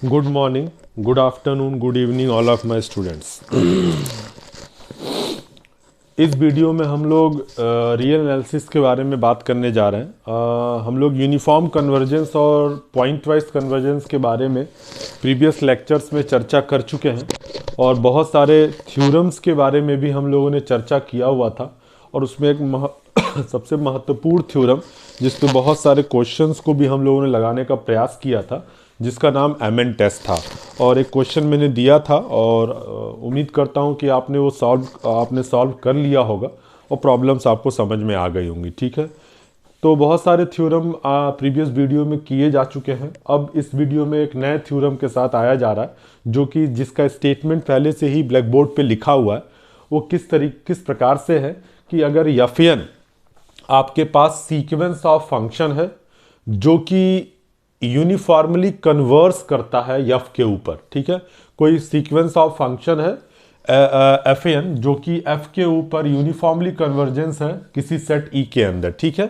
Good morning, good afternoon, good evening all of my students. इस video में हम लोग रियल एनालिसिस के बारे में बात करने जा रहे हैं। हम लोग यूनिफॉर्म कन्वर्जेंस और पॉइंट वाइज कन्वर्जेंस के बारे में प्रीवियस लेक्चर्स में चर्चा कर चुके हैं और बहुत सारे थ्योरम्स के बारे में भी हम लोगों ने चर्चा किया हुआ था। और उसमें एक सबसे महत्वपूर्ण थ्योरम जिस पे बहुत सारे क्वेश्चंस को भी हम लोगों ने लगाने का प्रयास किया था, जिसका नाम एमएन टेस्ट था। और एक क्वेश्चन मैंने दिया था और उम्मीद करता हूं कि आपने वो आपने सॉल्व कर लिया होगा और प्रॉब्लम्स आपको समझ में आ गई होंगी। ठीक है, तो बहुत सारे थ्योरम प्रीवियस वीडियो में किए जा चुके हैं। अब इस वीडियो में एक नए थ्योरम के साथ आया जा रहा है, जो कि जिसका स्टेटमेंट पहले से ही ब्लैक बोर्ड पे लिखा हुआ है। वो किस प्रकार से है कि अगर एफएन आपके पास सीक्वेंस ऑफ फंक्शन है जो कि यूनिफॉर्मली कन्वर्स करता है एफ के ऊपर। ठीक है, कोई सीक्वेंस ऑफ फंक्शन है एफ एन जो कि एफ के ऊपर यूनिफॉर्मली कन्वर्जेंस है किसी सेट ई के अंदर। ठीक है,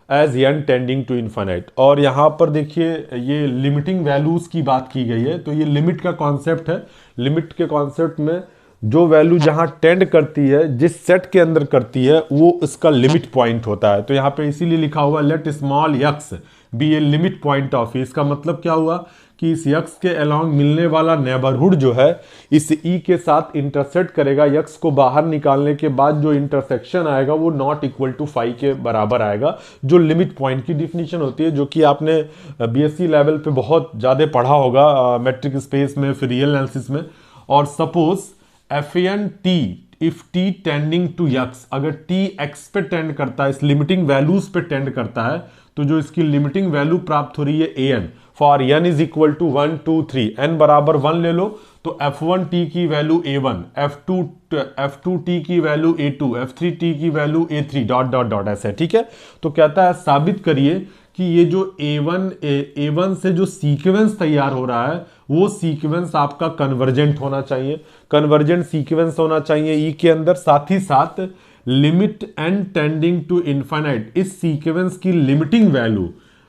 as n tending to infinite. और यहाँ पर देखिए ये लिमिटिंग वैल्यूज की बात की गई है, तो ये लिमिट का कॉन्सेप्ट है। लिमिट के कॉन्सेप्ट में जो वैल्यू जहां टेंड करती है, जिस सेट के अंदर करती है, वो इसका लिमिट पॉइंट होता है। तो यहाँ पे इसीलिए लिखा हुआ let small x be a limit point of. इसका मतलब क्या हुआ कि इस यक्स के अलोंग मिलने वाला नेबरहुड जो है इस ई के साथ इंटरसेक्ट करेगा। यक्स को बाहर निकालने के बाद जो इंटरसेक्शन आएगा वो नॉट इक्वल टू 5 के बराबर आएगा, जो लिमिट पॉइंट की डिफिनीशन होती है, जो कि आपने बीएससी लेवल पे बहुत ज़्यादा पढ़ा होगा मैट्रिक स्पेस में, फिर रियल एनालिसिस में। और suppose f N t if t tending to x, अगर टी एक्स पे टेंड करता है, इस लिमिटिंग वैल्यूज पे टेंड करता है, तो जो इसकी लिमिटिंग वैल्यू प्राप्त हो रही है A N for N is equal to 1 2 3, N बराबर 1 ले लो तो f1 t की वैल्यू a1, f2 t की वैल्यू a2, f3 t की value a3 dot dot dot ऐसे। ठीक है, तो कहता है साबित करिए कि ये जो a1 से जो सीक्वेंस तैयार हो रहा है वो सीक्वेंस आपका कन्वर्जेंट होना चाहिए, कन्वर्जेंट सीक्वेंस होना चाहिए ई के अंदर। साथ ही साथ limit n tending to infinite, इस सीक्वेंस की लिमिटिंग वैल्यू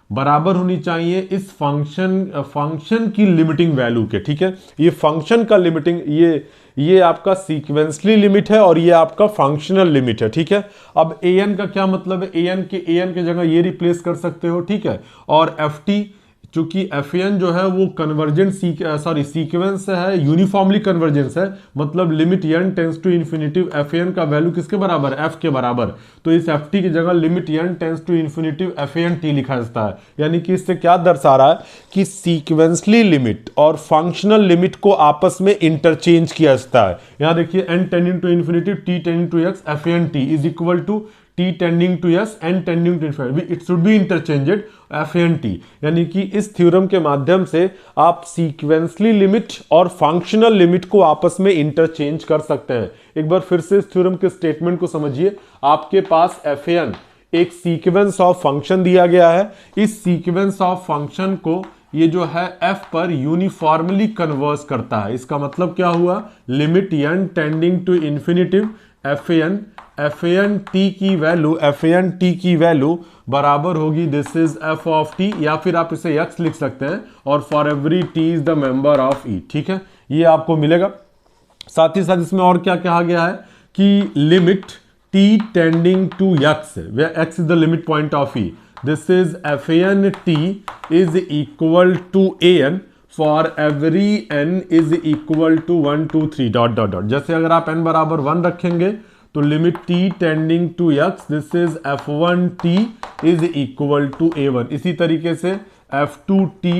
बराबर होनी चाहिए इस फंक्शन की लिमिटिंग वैल्यू के। ठीक है, ये फंक्शन का लिमिटिंग, ये आपका सीक्वेंसली लिमिट है और ये आपका फंक्शनल लिमिट है। ठीक है, अब ए एन का क्या मतलब है, ए एन के जगह ये रिप्लेस कर सकते हो। ठीक है, और एफ टी चूंकि एफ एन जो है वो कन्वर्जेंट सीक्वेंस है, यूनिफॉर्मली कन्वर्जेंस है, मतलब limit n tends to infinitive F n का वैल्यू किसके बराबर, एफ के बराबर। तो इस एफ टी की जगह limit n tends to infinitive F N t लिखा जाता है। यानी कि इससे क्या दर्शा रहा है कि सीक्वेंसली लिमिट और फंक्शनल लिमिट को आपस में इंटरचेंज किया जाता है। यहां देखिए N tending to infinitive T tending to X F N T is equal to t tending to s and tending to infinity, it should be interchanged F N T. यानी कि इस थ्योरम के माध्यम से आप सीक्वेंसली लिमिट और functional limit को आपस में इंटरचेंज कर सकते हैं। एक बार फिर से इस थ्योरम के स्टेटमेंट को समझिए। आपके पास एफ एन एक सीक्वेंस ऑफ फंक्शन दिया गया है, इस सीक्वेंस ऑफ फंक्शन को ये जो है f पर यूनिफॉर्मली कन्वर्स करता है। इसका मतलब क्या हुआ, limit n tending to infinitive F N T की वैल्यू बराबर होगी this is F of T, या फिर आप इसे x लिख सकते हैं, और for every t is the member of e। ठीक है, ये आपको मिलेगा। साथ ही साथ इसमें और क्या कहा गया है कि limit t tending to x, where x is the limit point of e, this is fn t is equal to an for every n is equal to 1 2 3 dot dot dot. जैसे अगर आप n बराबर 1 रखेंगे तो limit t tending to x, this is f1 t is equal to a1। इसी तरीके से f2 t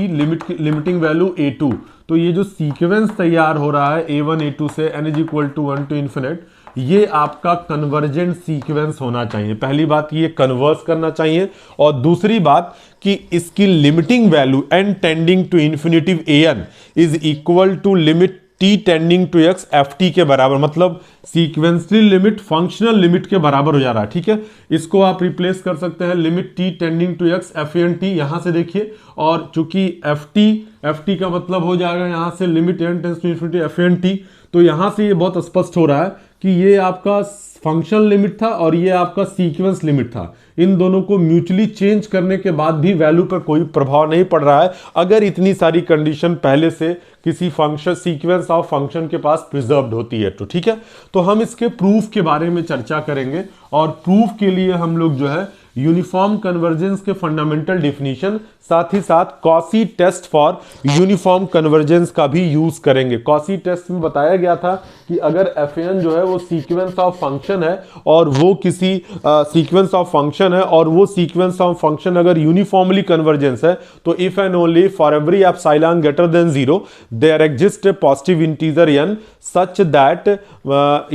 limiting value a2। तो ये जो सीक्वेंस तैयार हो रहा है a1 a2 से n is equal to 1 to infinite, ये आपका कन्वर्जेंट सीक्वेंस होना चाहिए। पहली बात ये कन्वर्स करना चाहिए, और दूसरी बात कि इसकी limiting value n tending to infinitive an is equal to limit t tending to x F T के बराबर, मतलब सीक्वेंसली लिमिट फंक्शनल लिमिट के बराबर हो जा रहा है। ठीक है, इसको आप रिप्लेस कर सकते हैं limit t tending to x F N T, यहां से देखिए। और चूंकि एफ टी का मतलब हो जाएगा यहां से limit n tends to infinity F N T, तो यहां से ये बहुत स्पष्ट हो रहा है कि ये आपका फंक्शन लिमिट था और ये आपका सीक्वेंस लिमिट था। इन दोनों को म्यूचुअली चेंज करने के बाद भी वैल्यू पर कोई प्रभाव नहीं पड़ रहा है, अगर इतनी सारी कंडीशन पहले से किसी फंक्शन सीक्वेंस ऑफ फंक्शन के पास प्रिजर्व्ड होती है तो। ठीक है, तो हम इसके प्रूफ के बारे में चर्चा करेंगे और प्रूफ के लिए हम लोग जो है यूनिफॉर्म कन्वर्जेंस के फंडामेंटल डेफिनेशन, साथ ही साथ Cauchy test for uniform convergence का भी यूज करेंगे। कॉसी टेस्ट में बताया गया था कि अगर एफएन जो है वो सीक्वेंस ऑफ फंक्शन है और वो किसी सीक्वेंस ऑफ फंक्शन है और वो सीक्वेंस ऑफ फंक्शन अगर यूनिफॉर्मली कन्वर्जेंस है तो if and only for every epsilon greater than 0 there exist a positive integer n such that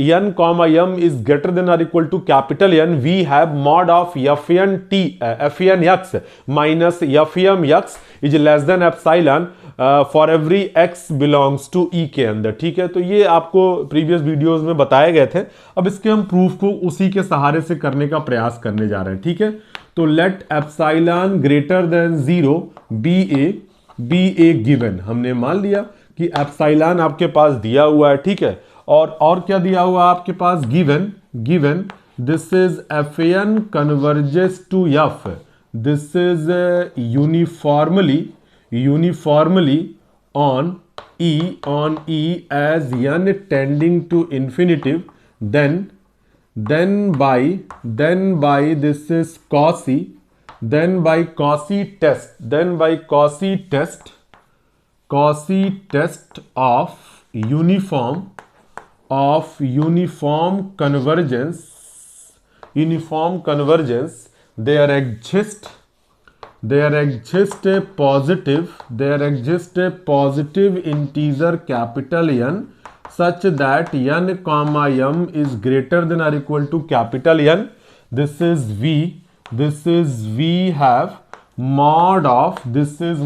n comma m is greater than or equal to capital N, we have mod of fn x minus fm x is less than epsilon for every x belongs to E के अंदर। ठीक है, तो ये आपको previous videos में बताए गए थे। अब इसके हम प्रूफ को उसी के सहारे से करने का प्रयास करने जा रहे हैं। ठीक है, तो let epsilon greater than 0 be a given, हमने मान लिया कि एप्सिलॉन आपके पास दिया हुआ है। ठीक है, और क्या दिया हुआ आपके पास, given this is FN converges to F, this is uniformly on E as n tending to infinitive, then by this is Cauchy, then by Cauchy test of uniform convergence, there exists a positive integer capital N such that n comma m is greater than or equal to capital N. This is V have mod of this is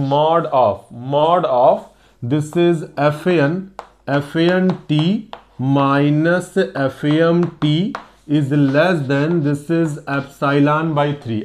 fn t minus fm t is less than this is epsilon by 3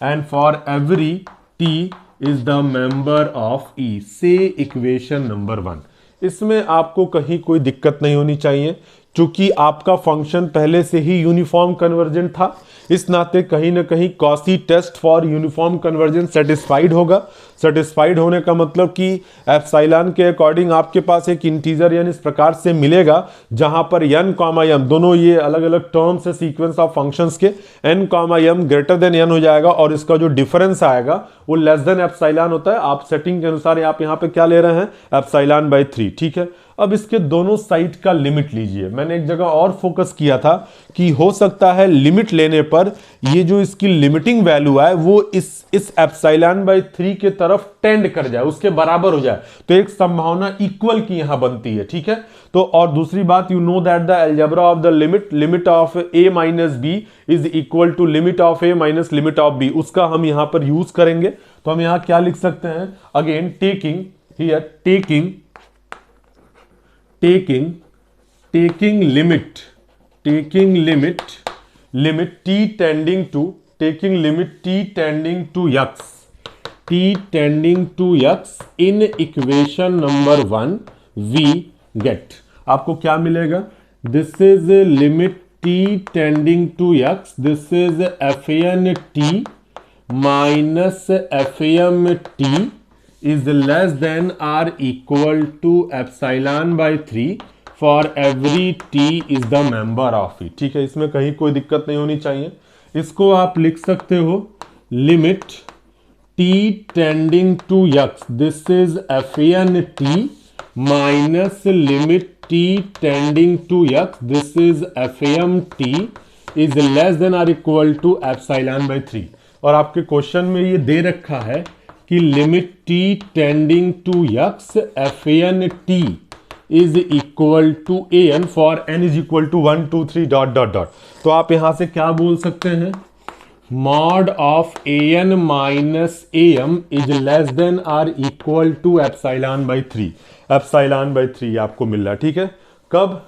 and for every t is the member of E। से equation number 1। इसमें आपको कहीं कोई दिक्कत नहीं होनी चाहिए क्योंकि आपका फंक्शन पहले से ही यूनिफॉर्म कन्वर्जेंट था, इस नाते कहीं ना कहीं Cauchy test for uniform convergence satisfied होगा। सेटिस्फाइड होने का मतलब कि एप्सिलॉन के अकॉर्डिंग आपके पास एक इंटीजर यानी इस प्रकार से मिलेगा जहां पर n कॉमा m, दोनों ये अलग अलग टर्म्स है सीक्वेंस ऑफ फंक्शंस के, n comma m greater than n हो जाएगा और इसका जो डिफरेंस आएगा वो लेस देन एप्सिलॉन होता है। आप सेटिंग के अनुसार आप यहाँ पे क्या ले रहे हैं, एप्सिलॉन बाई 3। ठीक है, अब इसके दोनों साइड का लिमिट लीजिए। मैंने एक जगह और फोकस किया था कि हो सकता है लिमिट लेने पर ये जो इसकी लिमिटिंग वैल्यू है वो इस एप्सिलॉन बाई 3 के तरफ टेंड कर जाए, उसके बराबर हो जाए, तो एक संभावना इक्वल की यहां बनती है। ठीक है, तो और दूसरी बात, you know that the algebra of the limit of a minus B is equal to limit of a minus limit of b, उसका हम यहां पर यूज करेंगे। तो हम यहां क्या लिख सकते हैं, again taking limit t tending to x in equation number 1 we get, आपको क्या मिलेगा, this is limit t tending to x, this is fn t minus fm t is less than or equal to epsilon by 3 for every t is the member of E। ठीक है, इसमें कहीं कोई दिक्कत नहीं होनी चाहिए। इसको आप लिख सकते हो limit t tending to x, this is fn t minus limit t tending to x, this is fm t is less than or equal to epsilon by 3। और आपके क्वेश्चन में ये दे रखा है कि limit t tending to x fn t is equal to an for n is equal to 1 2 3 dot dot dot. तो आप यहां से क्या बोल सकते हैं, mod of an minus am is less than or equal to epsilon by 3, epsilon by 3 आपको मिल रहा है। ठीक है, कब,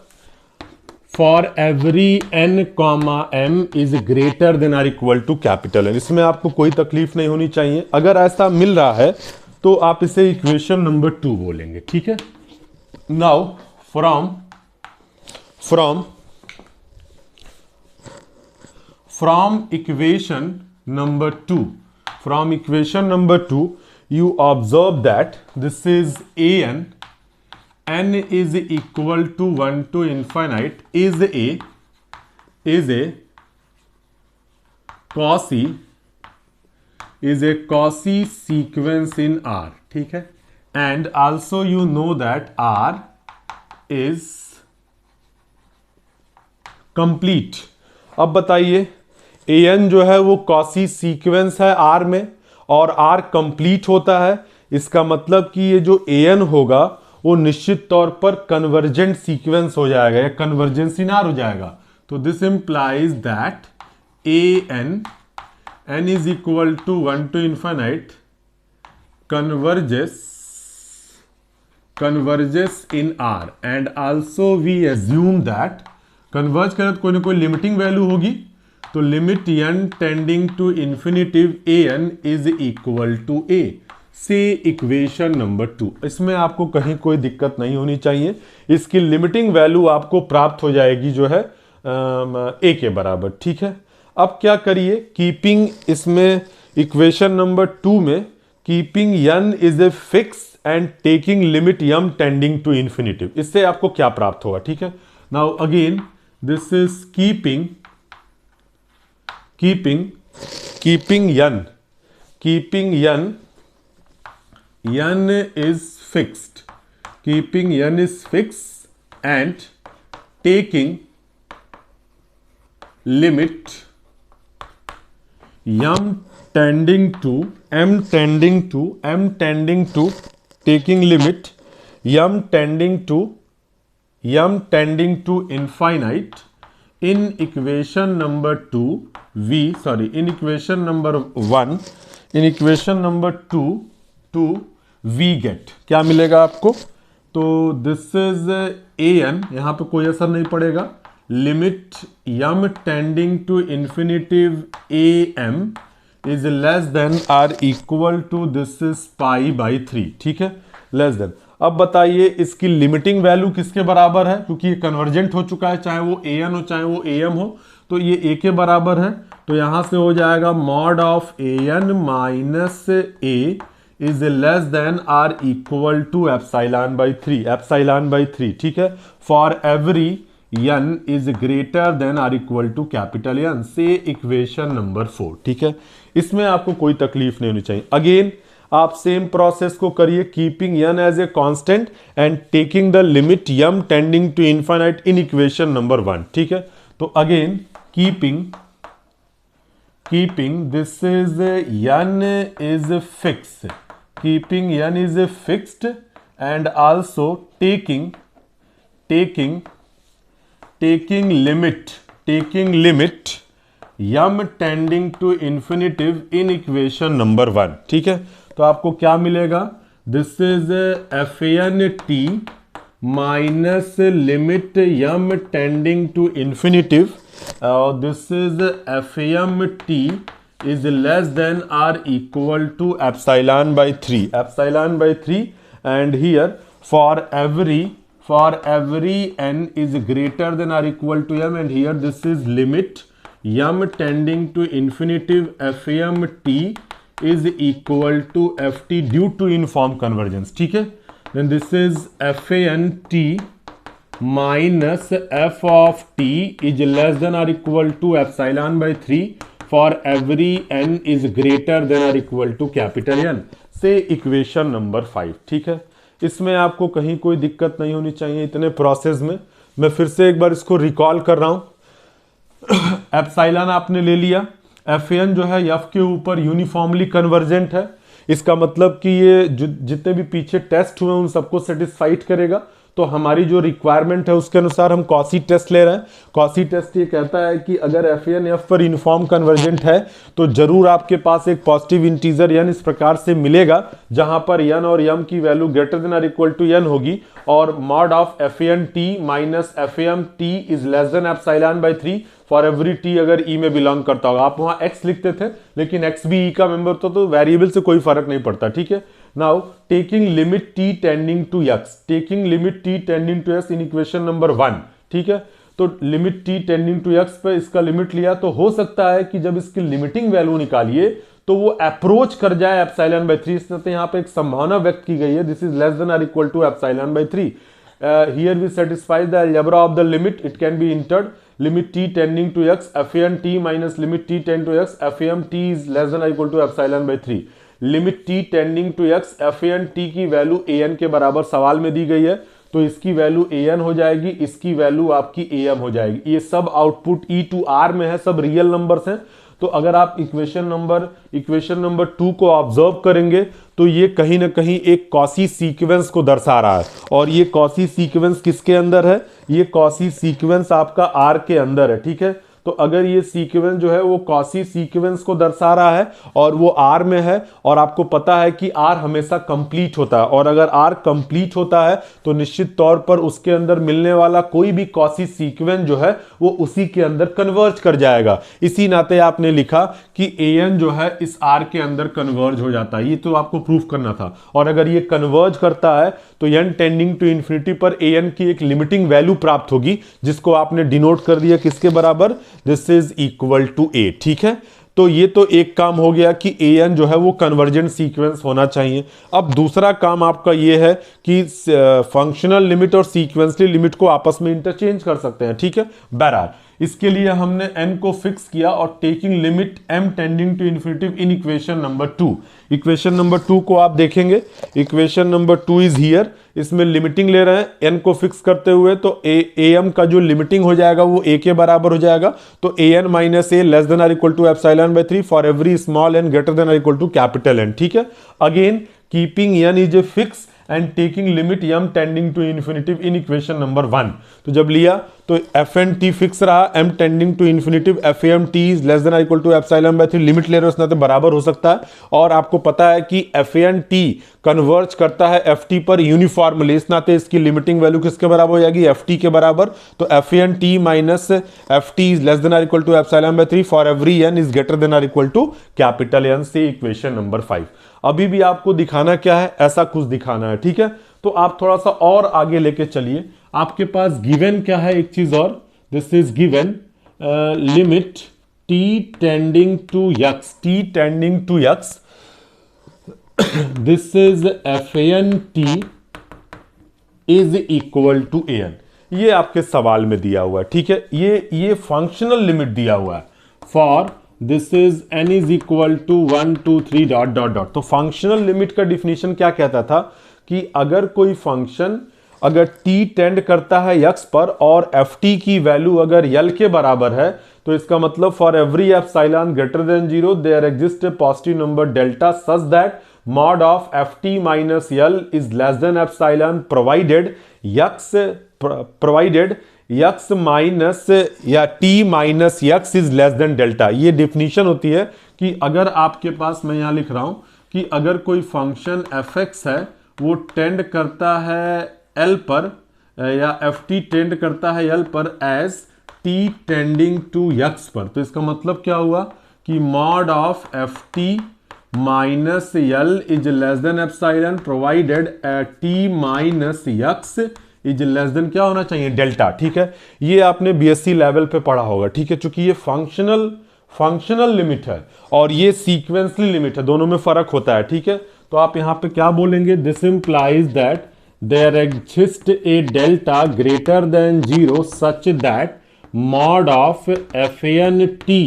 for every n comma m is greater than or equal to capital N। इसमें आपको कोई तकलीफ नहीं होनी चाहिए। अगर ऐसा मिल रहा है तो आप इसे इक्वेशन नंबर 2 बोलेंगे। ठीक है, now from equation number 2, you observe that this is n is equal to 1 to infinite is a Cauchy sequence in R, ठीक है, and also you know that R is complete। अब बताइए an जो है वो Cauchy सीक्वेंस है R में और R कंप्लीट होता है, इसका मतलब कि ये जो an होगा वो निश्चित तौर पर कन्वर्जेंट सीक्वेंस हो जाएगा या कन्वर्जेंस इन R हो जाएगा। तो this implies that n is equal to 1 to infinite converges in R, and also we assume that converge करे तो कोई ना कोई लिमिटिंग वैल्यू होगी, तो limit n tending to infinitive an is equal to a से इक्वेशन नंबर 2। इसमें आपको कहीं कोई दिक्कत नहीं होनी चाहिए, इसकी लिमिटिंग वैल्यू आपको प्राप्त हो जाएगी जो है a के बराबर, ठीक है। अब क्या करिए, कीपिंग इसमें इक्वेशन नंबर 2 में keeping n is a fix and taking limit m tending to infinitive, इससे आपको क्या प्राप्त होगा, ठीक है। Now again this is keeping n is fixed, keeping n is fixed and taking limit m tending to taking limit m tending to infinite in equation number 2 in equation number 1 in equation number 2 we get क्या मिलेगा आपको, तो this is an, यहां पे कोई असर नहीं पड़ेगा, limit m tending to infinitive am is less than or equal to this is π/3, ठीक है, लेस देन। अब बताइए इसकी लिमिटिंग वैल्यू किसके बराबर है, क्योंकि ये कन्वर्जेंट हो चुका है, चाहे वो an हो चाहे वो am हो, तो ये a के बराबर है, तो यहां से हो जाएगा mod of an minus a is less than or equal to epsilon by 3, ठीक है, for every n is greater than or equal to capital N से इक्वेशन नंबर 4, ठीक है। इसमें आपको कोई तकलीफ नहीं होनी चाहिए। अगेन आप सेम प्रोसेस को करिए, keeping n as a constant and taking the limit m tending to infinite in equation number 1, ठीक है। तो again keeping this is n is fixed, keeping n is fixed and also taking limit m tending to infinitive in equation number 1, ठीक है। तो आपको क्या मिलेगा, this is fn t minus limit m tending to infinitive, this is fm t is less than or equal to epsilon by 3, and here for every n is greater than or equal to m, and here this is limit m tending to infinitive fm t is equal to ft due to uniform convergence, ठीक है। then this is fan t minus f of t is less than or equal to epsilon by 3 for every n is greater than or equal to capital N से equation number 5, ठीक है। इसमें आपको कहीं कोई दिक्कत नहीं होनी चाहिए इतने प्रोसेस में। मैं फिर से एक बार इसको रिकॉल कर रहा हूं। एप्सिलॉन आपने ले लिया, Fn जो है f के ऊपर यूनिफॉर्मली कन्वर्जेंट है, इसका मतलब कि ये जितने भी पीछे टेस्ट हुए उन सबको सेटिस्फाइड करेगा। तो हमारी जो रिक्वायरमेंट है उसके अनुसार हम कॉसी टेस्ट ले रहे हैं। कॉसी टेस्ट ये कहता है कि अगर Fn f पर यूनिफॉर्म कन्वर्जेंट है तो जरूर आपके पास एक पॉजिटिव इंटीजर n इस प्रकार से मिलेगा जहां पर n और m की वैल्यू ग्रेटर देन और इक्वल टू n होगी, और mod of Fn t minus Fm t is less than epsilon by 3 for every T अगर ई में बिलोंग करता होगा। आप वहां एक्स लिखते थे लेकिन एक्स भी ई का मेंबर होता तो वेरिएबल से कोई फर्क नहीं पड़ता, ठीक है। Now taking limit T tending to X, taking limit T tending to X in equation number 1, ठीक है। तो limit t tending to x पे इसका लिमिट लिया, तो हो सकता है कि जब इसकी लिमिटिंग वैल्यू निकालिए तो वो अप्रोच कर जाए एप्सिलॉन बाई 3। इसलिए यहाँ पे एक संभावना व्यक्त की गई है, दिस इज लेस देन और equal to epsilon by 3। Here we satisfy the algebra of the limit. It can be entered limit t tending to x fn t minus limit t tend to x fm t is less than or equal to epsilon by 3। Limit t tending to x fn t की value an के बराबर सवाल में दी गई है, तो इसकी value an हो जाएगी, इसकी वैल्यू आपकी am हो जाएगी। ये सब आउटपुट e टू r में है, सब रियल नंबर्स हैं। तो अगर आप इक्वेशन नंबर 2 को ऑब्जर्व करेंगे तो ये कहीं ना कहीं एक कॉसी सीक्वेंस को दर्शा रहा है। और ये कॉसी सीक्वेंस किसके अंदर है? ये कॉसी सीक्वेंस आपका आर के अंदर है, ठीक है। तो अगर ये सीक्वेंस जो है वो कॉसी सीक्वेंस को दर्शा रहा है और वो आर में है, और आपको पता है कि आर हमेशा कंप्लीट होता है, और अगर आर कंप्लीट होता है तो निश्चित तौर पर उसके अंदर मिलने वाला कोई भी कॉसी सीक्वेंस जो है वो उसी के अंदर कन्वर्ज कर जाएगा। इसी नाते आपने लिखा कि an जो है इस आर के अंदर कन्वर्ज हो जाता है, ये तो आपको प्रूफ करना था। और अगर ये कन्वर्ज करता है तो n टेंडिंग टू इन्फिनिटी पर an की एक लिमिटिंग वैल्यू प्राप्त होगी, जिसको आपने डिनोट कर दिया किसके बराबर? This is equal to a, ठीक है। तो ये तो एक काम हो गया कि an जो है वो कन्वर्जेंट सीक्वेंस होना चाहिए। अब दूसरा काम आपका ये है कि फंक्शनल लिमिट और सीक्वेंसली लिमिट को आपस में इंटरचेंज कर सकते हैं, ठीक है। बहरहाल इसके लिए हमने n को फिक्स किया और taking limit m tending to infinity in equation number 2। Equation number 2 को आप देखेंगे, इक्वेशन नंबर 2 इज हियर। इसमें लिमिटिंग ले रहे हैं n को फिक्स करते हुए, तो am का जो लिमिटिंग हो जाएगा वो a के बराबर हो जाएगा। तो an minus a less than और equal to epsilon by 3 for every small n greater than और इक्वल टू कैपिटल N, ठीक है। Again keeping n is a fix and taking limit m tending to infinity in equation number 1। तो जब लिया तो fn t fix रहा, m tending to infinity fam t is less than equal to epsilon by 3, limit ले रहे हो उसने बराबर हो सकता है। और आपको पता है कि fn t कन्वर्ज करता है ft पर यूनिफॉर्मली, इस नाते इसकी लिमिटिंग वैल्यू किसके बराबर हो जाएगी? ft के बराबर। तो fn t minus ft is less than equal to epsilon by 3 for every n is greater than equal to capital N से इक्वेशन नंबर 5। अभी भी आपको दिखाना क्या है? ऐसा कुछ दिखाना है, ठीक है। तो आप थोड़ा सा और आगे लेके चलिए। आपके पास गिवन क्या है? एक चीज और, this is given limit t tending to x, this is fn t is equal to an। ये आपके सवाल में दिया हुआ है, ठीक है। ये फंक्शनल लिमिट दिया हुआ है for this is n is equal to 1 2 3 dot dot dot. तो फंक्शनल लिमिट का डिफिनेशन क्या कहता था कि अगर कोई फंक्शन अगर t टेंड करता है x पर और ft की वैल्यू अगर l के बराबर है, तो इसका मतलब for every epsilon greater than 0 there exist a positive number delta such that mod of ft minus l is less than epsilon provided x minus या t minus x is less than delta. ये definition होती है कि अगर आपके पास, मैं यहां लिख रहा हूं कि अगर कोई फंक्शन fx है वो टेंड करता है l पर, या ft टेंड करता है l पर as t tending to x पर, तो इसका मतलब क्या हुआ कि mod of ft minus l is less than epsilon provided t minus x is less than क्या होना चाहिए? डेल्टा, ठीक है। ये आपने बीएससी लेवल पे पढ़ा होगा, ठीक है। चूंकि ये फंक्शनल लिमिट है और ये सीक्वेंसली लिमिट है, दोनों में फर्क होता है, ठीक है। तो आप यहां पे क्या बोलेंगे? This implies that there exist a delta greater than 0 such that mod of fn t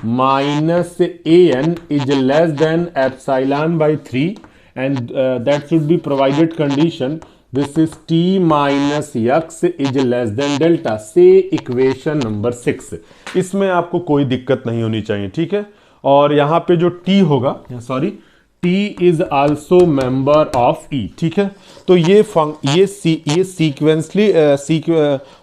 minus an is less than epsilon by 3 and that should be provided condition this is t minus x is less than delta से equation number 6। इसमें आपको कोई दिक्कत नहीं होनी चाहिए, ठीक है। और यहां पे जो t होगा, sorry, t is also member of e, ठीक है। तो ये सीक्वेंसली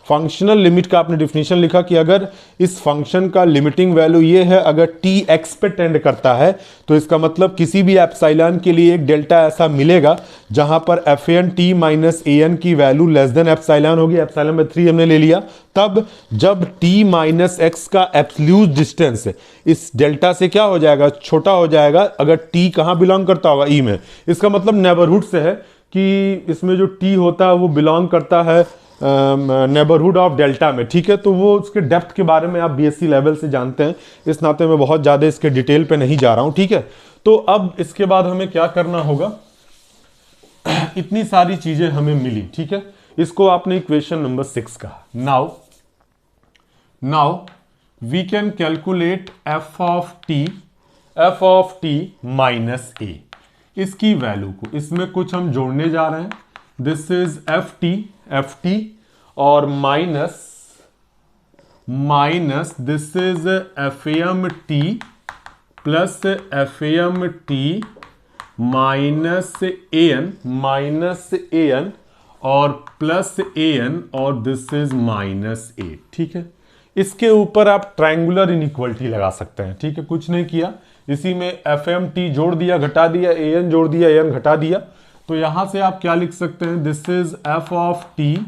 फंक्शनल लिमिट का आपने डिफिनेशन लिखा कि अगर इस फंक्शन का लिमिटिंग वैल्यू ये है, अगर t x पे टेंड करता है, तो इसका मतलब किसी भी एप्सिलॉन के लिए एक डेल्टा ऐसा मिलेगा जहां पर fn t माइनस an की वैल्यू लेस देन एप्सिलॉन होगी। एप्सिलॉन में 3 हमने ले लिया। तब जब t माइनस x का एब्सोल्यूट डिस्टेंस इस डेल्टा से क्या हो जाएगा? छोटा हो जाएगा। अगर t कहां बिलोंग करता होगा? e में। इसका मतलब नेबरहुड से है कि इसमें जो t होता है वो बिलोंग करता है नेबरहुड ऑफ डेल्टा में, ठीक है। तो वो उसके डेप्थ के बारे में आप बीएससी लेवल से जानते हैं, इस नाते मैं बहुत ज़्यादा इसके डिटेल पे नहीं जा रहा हूँ, ठीक है। तो अब इसके बाद हमें क्या करना होगा, इतनी सारी चीज़ें हमें मिली, ठीक है। इसको आपने इक्वेशन नंबर 6 कहा। Now we can calculate F of T minus A. इसकी वैल्यू को इसमें कुछ हम जोड़ने जा रहे हैं, दिस इज एफ टी और minus this is F M T plus F M T minus A N और प्लस ए एन और दिस इज माइनस ए, ठीक है। इसके ऊपर आप ट्रायंगुलर इनइक्वलिटी लगा सकते हैं, ठीक है। कुछ नहीं किया, इसी में एफ एम टी जोड़ दिया, घटा दिया, ए एन जोड़ दिया, ए एन घटा दिया। तो यहां से आप क्या लिख सकते हैं, this is F of T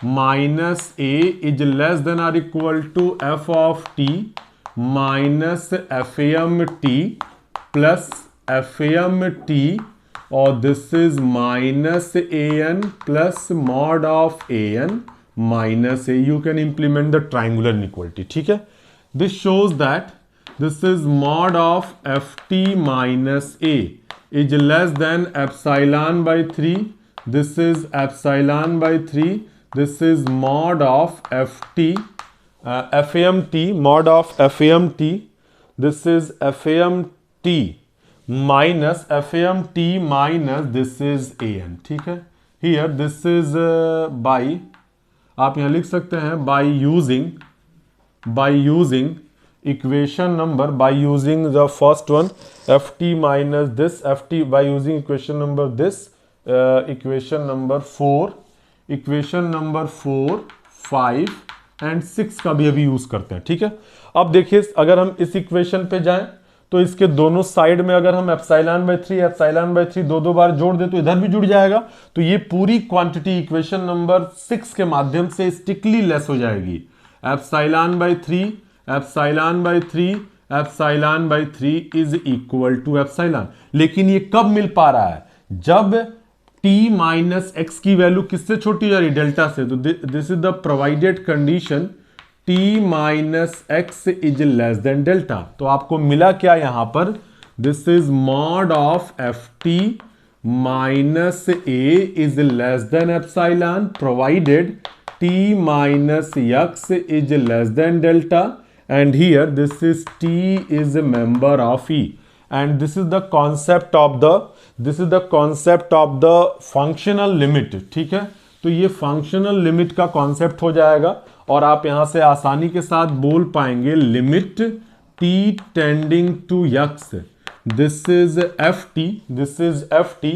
minus A is less than or equal to F of T minus F M T plus F M T और this is minus A N plus mod of A N minus A. You can implement the triangular inequality, ठीक है। This shows that this is mod of F T minus A is less than epsilon by 3, this is epsilon by 3, this is mod of F T F M T, mod of F M T, this is F M T minus F M T minus this is A N, ठीक है। Here this is by, आप यहां लिख सकते हैं by using equation number, by using the first one F T minus this F T, by using equation number this, equation number 4, 5 and 6 का भी अभी यूज करते हैं, ठीक है। अब देखिए, अगर हम इस इक्वेशन पे जाएं तो इसके दोनों साइड में अगर हम एप्सिलॉन बाई 3 दो बार जोड़ दे तो इधर भी जुड़ जाएगा। तो ये पूरी क्वांटिटी इक्वेशन नंबर 6 के माध्यम से स्ट्रिक्टली लेस हो जाएगी। Epsilon by 3 is equal to epsilon. लेकिन ये कब मिल पा रहा है, जब t माइनस एक्स की वैल्यू किससे छोटी हो जा रही, डेल्टा से। तो this is the provided condition, t minus x is less than delta. तो आपको मिला क्या यहां पर, this is mod of F T minus A is less than epsilon provided t minus x is less than delta and here this is t is a member of e and this is the concept of the functional limit, ठीक है। तो ये functional limit का concept हो जाएगा और आप यहां से आसानी के साथ बोल पाएंगे limit t tending to x, this is F T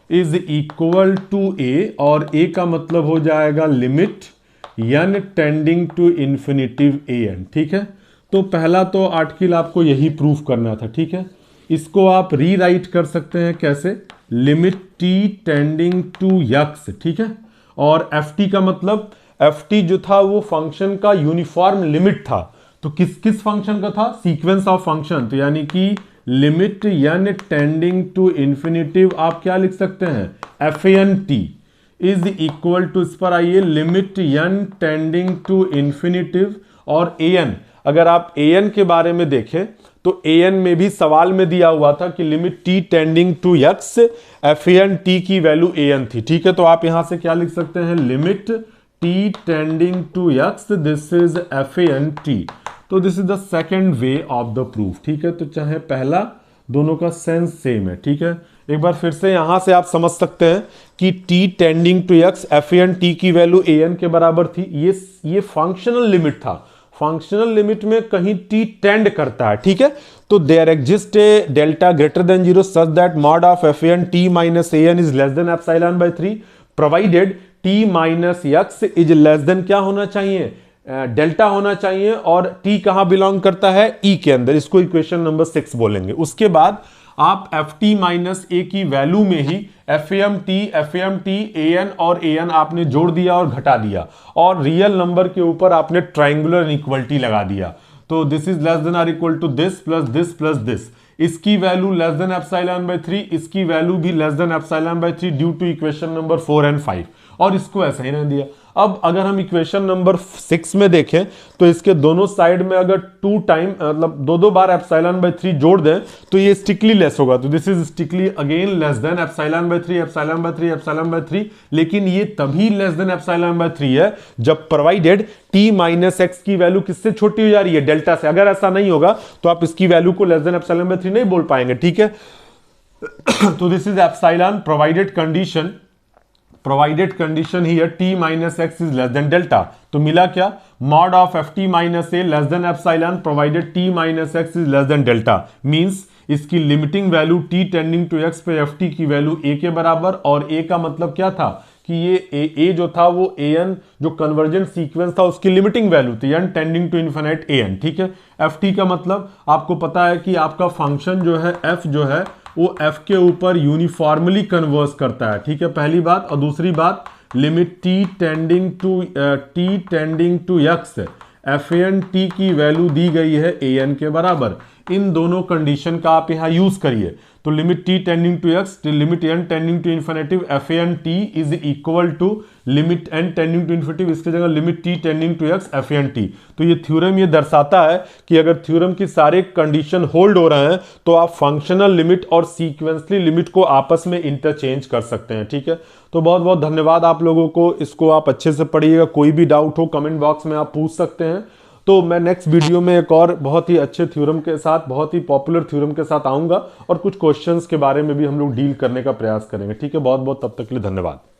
is equal to a और a का मतलब हो जाएगा limit n tending to infinitive an, ठीक है। तो पहला तो आर्टिकल आपको यही प्रूफ करना था, ठीक है। इसको आप रीराइट कर सकते हैं कैसे, limit t tending to x, ठीक है। और एफ टी का मतलब, एफ टी जो था वो फंक्शन का यूनिफॉर्म लिमिट था। तो किस फंक्शन का था, सीक्वेंस ऑफ फंक्शन। तो यानी कि limit n tending to infinitive आप क्या लिख सकते हैं, F N T is equal to, इस पर आइए, limit n tending to infinitive और ए एन। अगर आप ए एन के बारे में देखें तो ए एन में भी सवाल में दिया हुआ था कि limit t tending to x, F N T की वैल्यू ए एन थी, ठीक है। तो आप यहां से क्या लिख सकते हैं, limit t tending to x, this is F N T. तो this is the second way of the proof, ठीक है। तो चाहे पहला, दोनों का सेंस सेम है, ठीक है। एक बार फिर से यहां से आप समझ सकते हैं कि t tending to x, F N T की वैल्यू ए एन के बराबर थी। ये फंक्शनल लिमिट था। फंक्शनल लिमिट में कहीं t टेंड करता है, ठीक है। तो there exist a delta greater than 0 such that mod of F N T minus A N is less than epsilon by 3 provided t minus x is less than क्या होना चाहिए, डेल्टा होना चाहिए। और t कहां बिलोंग करता है, e के अंदर। इसको इक्वेशन नंबर 6 बोलेंगे। उसके बाद आप एफ टी माइनस ए की वैल्यू में ही F M T A N और ए एन आपने जोड़ दिया और घटा दिया और रियल नंबर के ऊपर आपने ट्राइंगुलर इनइक्वलिटी लगा दिया। तो this is less than or equal to this plus this plus this. इसकी value less than epsilon by 3, इसकी वैल्यू भी less than epsilon by 3 due to equation number 4 and 5 और इसको ऐसा ही रहने दिया। अब अगर हम इक्वेशन नंबर 6 में देखें तो इसके दोनों साइड में अगर 2 टाइम मतलब दो बार एप्सिलॉन बाय 3 जोड़ दें तो ये स्ट्रिक्टली लेस होगा, तो this is strictly again less than epsilon by 3 epsilon by 3 epsilon by 3, लेकिन ये तभी लेस देन एप्सिलॉन बाय 3 है जब प्रोवाइडेड t माइनस एक्स की वैल्यू किससे छोटी हो जा रही है, डेल्टा से। अगर ऐसा नहीं होगा तो आप इसकी वैल्यू को लेस देन एप्सिलॉन बाय 3 नहीं बोल पाएंगे, ठीक है। तो this is epsilon provided condition here t minus x is less than delta. तो मिला क्या, mod of F T minus A less than epsilon provided t minus x is less than delta, means इसकी limiting value t tending to x पे F T की वैल्यू a के बराबर, और a का मतलब क्या था कि ये a जो था वो an जो कन्वर्जेंट सीक्वेंस था उसकी लिमिटिंग वैल्यू थी n tending to infinite an, ठीक है। एफ टी का मतलब आपको पता है कि आपका फंक्शन जो है f जो है वो f के ऊपर यूनिफॉर्मली कन्वर्स करता है, ठीक है, पहली बात। और दूसरी बात, limit t tending to x F N T की वैल्यू दी गई है an के बराबर। इन दोनों कंडीशन का आप यहां यूज करिए, तो limit t tending to x limit n tending to infinitive F N T is equal to limit n tending to infinitive, इसके जगह limit t tending to x F N T. तो ये theorem ये दर्शाता है कि अगर थ्योरम की सारे कंडीशन होल्ड हो रहे हैं तो आप फंक्शनल लिमिट और सीक्वेंसली लिमिट को आपस में इंटरचेंज कर सकते हैं, ठीक है। तो बहुत बहुत धन्यवाद आप लोगों को, इसको आप अच्छे से पढ़िएगा, कोई भी डाउट हो कमेंट बॉक्स में आप पूछ सकते हैं। तो मैं नेक्स्ट वीडियो में एक और बहुत ही अच्छे थ्योरम के साथ, बहुत ही पॉपुलर थ्योरम के साथ आऊंगा और कुछ क्वेश्चंस के बारे में भी हम लोग डील करने का प्रयास करेंगे, ठीक है। बहुत बहुत तब तक के लिए धन्यवाद।